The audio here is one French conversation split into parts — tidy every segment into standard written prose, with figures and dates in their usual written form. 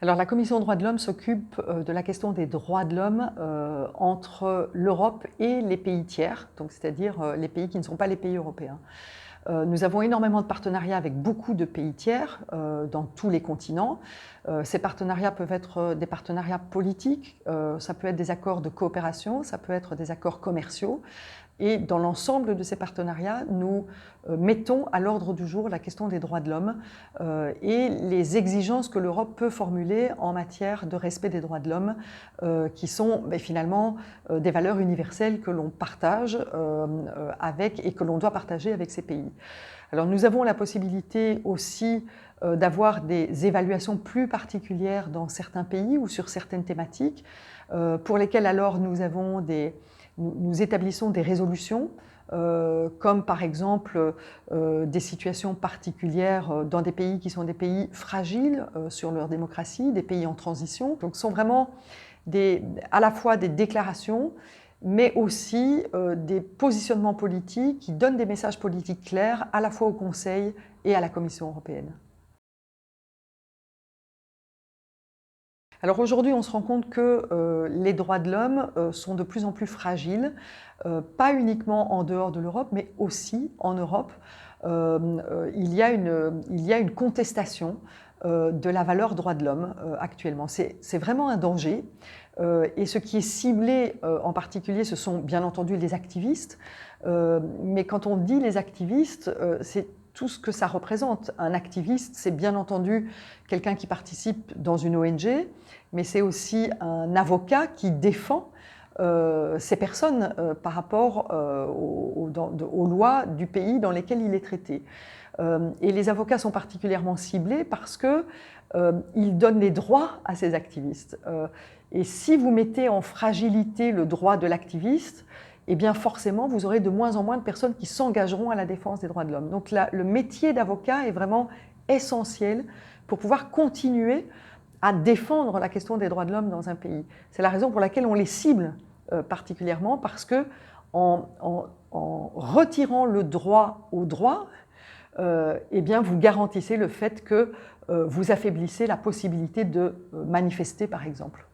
Alors la Commission des droits de l'homme s'occupe de la question des droits de l'homme entre l'Europe et les pays tiers, donc c'est-à-dire les pays qui ne sont pas les pays européens. Nous avons énormément de partenariats avec beaucoup de pays tiers dans tous les continents. Ces partenariats peuvent être des partenariats politiques, ça peut être des accords de coopération, ça peut être des accords commerciaux. Et dans l'ensemble de ces partenariats, nous mettons à l'ordre du jour la question des droits de l'homme et les exigences que l'Europe peut formuler en matière de respect des droits de l'homme, qui sont finalement des valeurs universelles que l'on partage et que l'on doit partager avec ces pays. Alors nous avons la possibilité aussi d'avoir des évaluations plus particulières dans certains pays ou sur certaines thématiques, pour lesquelles alors nous établissons des résolutions, comme par exemple des situations particulières dans des pays qui sont des pays fragiles sur leur démocratie, des pays en transition. Donc ce sont vraiment à la fois des déclarations, mais aussi des positionnements politiques qui donnent des messages politiques clairs à la fois au Conseil et à la Commission européenne. Alors aujourd'hui, on se rend compte que les droits de l'homme sont de plus en plus fragiles, pas uniquement en dehors de l'Europe, mais aussi en Europe. Il y a une contestation de la valeur droits de l'homme actuellement. C'est vraiment un danger. Et ce qui est ciblé en particulier, ce sont bien entendu les activistes. Mais quand on dit les activistes, c'est tout ce que ça représente. Un activiste, c'est bien entendu quelqu'un qui participe dans une ONG, mais c'est aussi un avocat qui défend ces personnes par rapport aux lois du pays dans lesquels il est traité. Et les avocats sont particulièrement ciblés parce qu'ils donnent les droits à ces activistes. Et si vous mettez en fragilité le droit de l'activiste, eh bien forcément, vous aurez de moins en moins de personnes qui s'engageront à la défense des droits de l'homme. Donc le métier d'avocat est vraiment essentiel pour pouvoir continuer à défendre la question des droits de l'homme dans un pays. C'est la raison pour laquelle on les cible particulièrement, parce que en retirant le droit au droit, eh bien vous garantissez le fait que vous affaiblissez la possibilité de manifester, par exemple.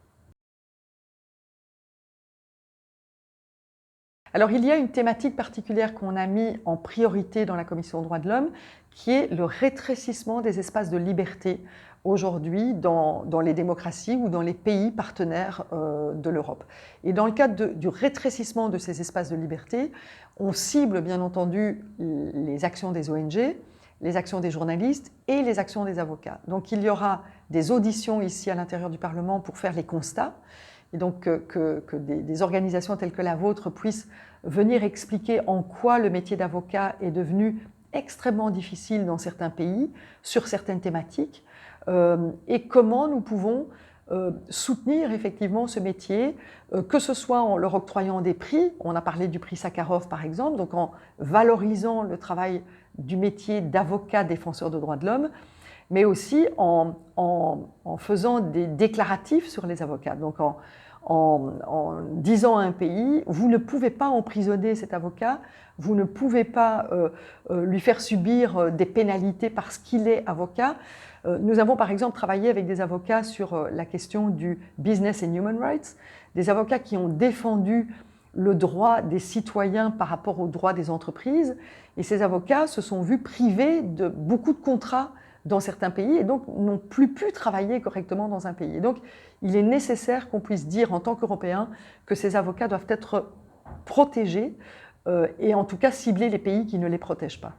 Alors il y a une thématique particulière qu'on a mis en priorité dans la Commission des droits de l'homme, qui est le rétrécissement des espaces de liberté aujourd'hui dans les démocraties ou dans les pays partenaires de l'Europe. Et dans le cadre du rétrécissement de ces espaces de liberté, on cible bien entendu les actions des ONG, les actions des journalistes et les actions des avocats. Donc il y aura des auditions ici à l'intérieur du Parlement pour faire les constats, et donc que des organisations telles que la vôtre puissent venir expliquer en quoi le métier d'avocat est devenu extrêmement difficile dans certains pays, sur certaines thématiques, et comment nous pouvons soutenir effectivement ce métier, que ce soit en leur octroyant des prix, on a parlé du prix Sakharov par exemple, donc en valorisant le travail du métier d'avocat défenseur de droits de l'homme, mais aussi en faisant des déclaratifs sur les avocats. Donc en disant à un pays, vous ne pouvez pas emprisonner cet avocat, vous ne pouvez pas lui faire subir des pénalités parce qu'il est avocat. Nous avons par exemple travaillé avec des avocats sur la question du business and human rights, des avocats qui ont défendu le droit des citoyens par rapport aux droits des entreprises, et ces avocats se sont vus privés de beaucoup de contrats dans certains pays et donc n'ont plus pu travailler correctement dans un pays. Et donc il est nécessaire qu'on puisse dire en tant qu'Européens que ces avocats doivent être protégés et en tout cas cibler les pays qui ne les protègent pas.